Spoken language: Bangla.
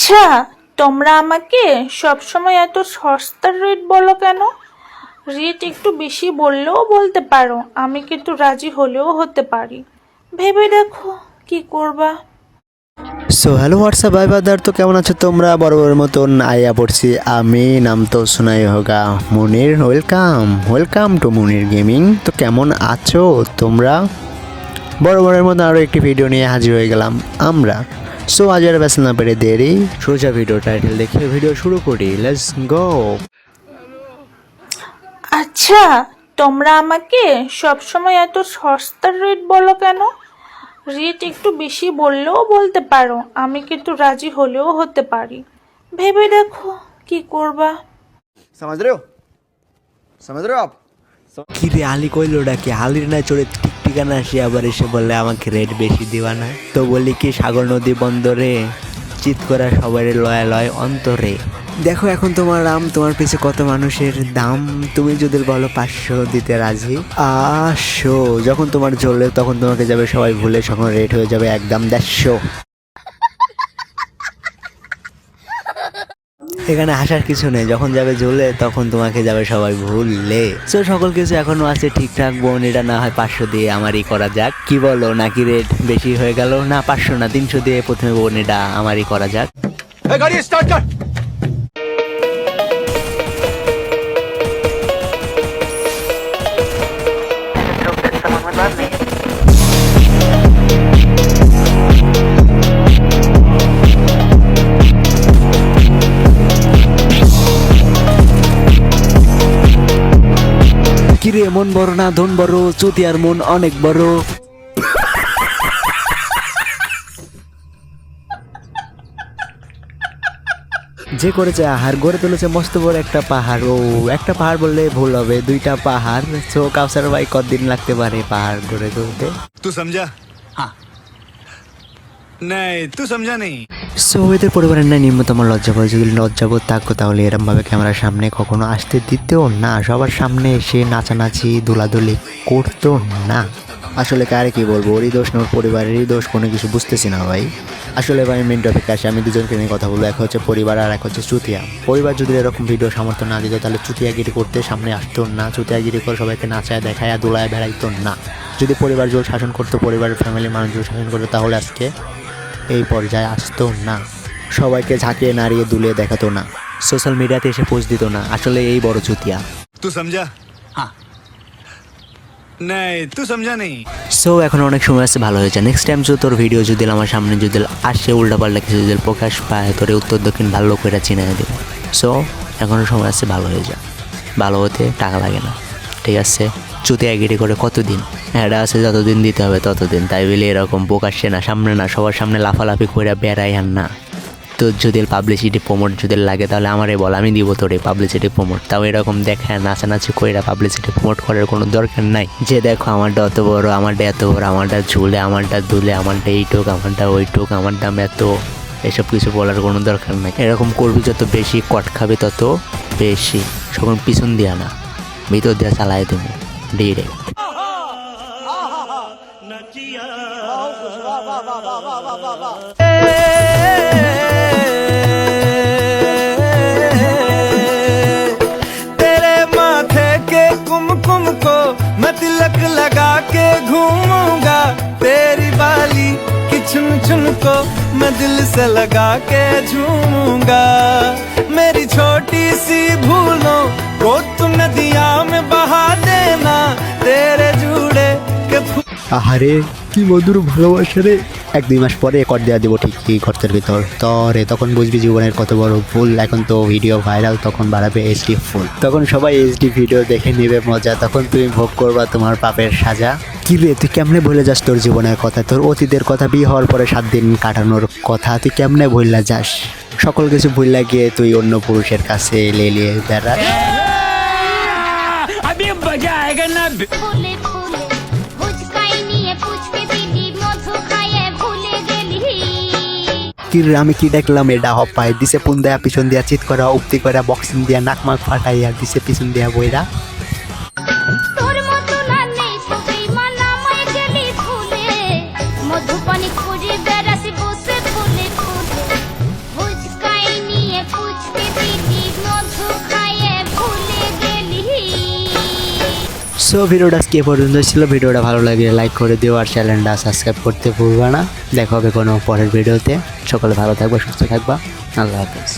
আচ্ছা, তোমরা আমাকে সবসময় এত সস্তার রেট বলো কেন? রেট একটু বেশি বললেও বলতে পারো, আমি কিন্তু রাজি হলেও হতে পারি। ভেবে দেখো কি করবা। সো হ্যালো হোয়াটসঅ্যাপ ভাই বাদার, তো কেমন আছো তোমরা? বরাবরের মতন আইয়া পড়ছি আমি, নাম তো শোনাই হোগা Munir. Welcome to Munir gaming. তো কেমন আছো তোমরা? বরাবরের মতন আরও একটি ভিডিও নিয়ে হাজির হয়ে গেলাম আমরা। সো আজ আর ব্যস্ত না পেরে দেরি সোজা ভিডিও টাইটেল দেখে ভিডিও শুরু করি। Let's go. আচ্ছা, তোমরা আমাকে সবসময় এত সস্তার রেট বলো কেন? রেট একটু বেশি বললেও বলতে পারো, আমি কিন্তু রাজি হলেও হতে পারি। ভেবে দেখো কি করবা। समझ रहे हो आप? কি রে আলি কইলোটা কি আলির না চড়ে ঠিকানা আসি, আবার এসে বললে আমাকে রেট বেশি দিবা না। তো বলি কি সাগর নদী বন্দরে চিৎ করা সবার লয় লয় অন্তরে। দেখো এখন তোমার তোমার পিছে কত মানুষের দাম, তুমি যদি বলো 500 দিতে রাজি। যখন তোমার জ্বললে তখন তোমাকে যাবে সবাই ভুলে, তখন রেট হয়ে যাবে একদম 150। এখানে হাসার কিছু নেই, যখন যাবে জ্বলে তখন তোমাকে যাবে সবাই ভুললে। তো সকল কিছু এখনো আছে ঠিকঠাক। বোন এটা না হয় 500 দিয়ে আমারই করা যাক, কি বলো? নাকি রেট বেশি হয়ে গেল? না 500 না 300 দিয়ে প্রথমে বোন এটা আমারই করা যাক। গাড়ি স্টার্ট কর। কিরে মন বড় না ধন বড়, চুতিয়ার মন অনেক বড়। যে করেছে আহার গড়ে তুলেছে মস্ত বড় একটা পাহাড়। ও একটা পাহাড় বললে ভুল হবে, দুইটা পাহাড়। সো কাউসার ভাই কতদিন লাগতে পারে পাহাড় গড়ে তুলতে? तू समझा? हाँ नहीं तू समझा नहीं। সো এদের পরিবারের নাই নিম্নতম লজ্জাবোধ। যদি লজ্জাবোধ থাকতো তাহলে এরম ভাবে ক্যামেরার সামনে কখনো আসতে দিতেও না, সবার সামনে এসে নাচানাচি দুলাদুলি করতো না। আসলে কারে কি বলবো, ওরই দোষ না ওর পরিবারেরই দোষ, কোনো কিছু বুঝতেছি না ভাই। আসলে ভাই মেন টপিকে আসে, আমি দুজনকে নিয়ে কথা বলবো। এক হচ্ছে পরিবার আর এক হচ্ছে চুতিয়া। পরিবার যদি এরকম ভিডিও সামর্থ্য না দিত তাহলে চুতিয়াগিরি করতে সামনে আসতো না, চুতিয়াগিরি করে সবাইকে নাচায় দেখায় দোলায় বেড়াইতো না। যদি পরিবার জোর শাসন করতো, পরিবারের ফ্যামিলির মানুষ জোর শাসন করতো, তাহলে আজকে এই পর্যায়ে আসতো না, সবাইকে ঝাঁকিয়ে নাড়িয়ে দুলিয়ে দেখাতো না, সোশ্যাল মিডিয়াতে এসে পোস্ট দিত না। আসলে এই বড় চুতিয়া। तू समझा? हाँ नहीं तू समझा नहीं। সো এখন অনেক সময় আছে, ভালো হয়েছে। নেক্সট টাইম যদি তোর ভিডিও যদি আমার সামনে যদি আসে উল্টাপাল্টা কিছু যদি প্রকাশ পায়, তোর উত্তর দক্ষিণ ভালো করে চিনে দেবো। সো এখনও সময় আছে, ভালো হয়ে যা। ভালো হতে টাকা লাগে না, ঠিক আছে? চুতিয়াগিরি করে কতদিন এটা আছে, যতদিন দিতে হবে ততদিন। তাই বলে এরকম প্রকাশ্যে না, সামনে না, সবার সামনে লাফালাফি করে বেড়াই আর না। তো যদি পাবলিসিটি প্রমোট যদি লাগে তাহলে আমারে বল, আমি দিব তোরে পাবলিসিটি প্রমোট। তাও এরকম দেখায় নাচানাচি কইরা পাবলিসিটি প্রমোট করার কোনো দরকার নাই। যে দেখো আমারটা অত বড়, আমারটা এত বড়, আমারটা ঝুলে, আমারটা দুলে, আমারটা এইটুক, আমারটা ওইটুক, আমার দাম এত, এসব কিছু বলার কোনো দরকার নাই। এরকম করবি যত বেশি, কট খাবে তত বেশি। সকল পিছন দিয়া না, ভিতর দিয়া চালায় দেবো ডিরেক্ট। तेरे माथे के कुमकुम को मैं तिलक लगा के घूमूंगा, तेरी बाली की चुन चुन को मैं दिल से लगा के झूमूंगा। मेरी छोटी सी भूलों को तुम नदिया में बहा देना, तेरे जुड़े के আহারে কি মধুর ভালোবাসা রে। 1-2 মাস পরে কর দেওয়া দেবো ঠিকই খরচের ভিতর তরে, তখন বুঝবি জীবনের কত বড় ভুল। এখন তো ভিডিও ভাইরাল, তখন বাড়াবে এইচডি ফুল, তখন সবাই এইচডি ভিডিও দেখে নেবে মজা, তখন তুমি ভোগ করবা তোমার পাপের সাজা। কি রে তুই কেমনে ভুলে যাস তোর জীবনের কথা, তোর অতীতের কথা, বিয়ে হওয়ার পরে 7 দিন কাটানোর কথা তুই কেমনে ভুললা যাস? সকল কিছু ভুললা গিয়ে তুই অন্য পুরুষের কাছে লেলিয়ে বেড়াস। ফুলে ফুলে ফুচকাই নিয়ে পুচকে দিদি মধু খাইয়ে ভুলে গেলি। কি রে আমি কি দেখলাম, এটা হপায় দিছে পুন দেয়া, পিছন দিয়া চিৎ করা, উক্তি করা, বক্সিং দিয়া নাকমাক ফাটাইয়া দিছে পিছন দিয়া বইরা। তোর মতো না নেই সবাই মানামায় গেলি ফুলে, মধু পানি খুঁজে বেড়াসি বসে ফুলে ফুলে। সো ভিডিওটা আজকে এ পর্যন্ত ছিল। ভিডিওটা ভালো লাগলে লাইক করে দিও আর চ্যানেলটা সাবস্ক্রাইব করতে ভুলবা না। দেখা হবে কোনো পরের ভিডিওতে। সকলে ভালো থাকবা, সুস্থ থাকবা। আল্লাহ হাফেজ।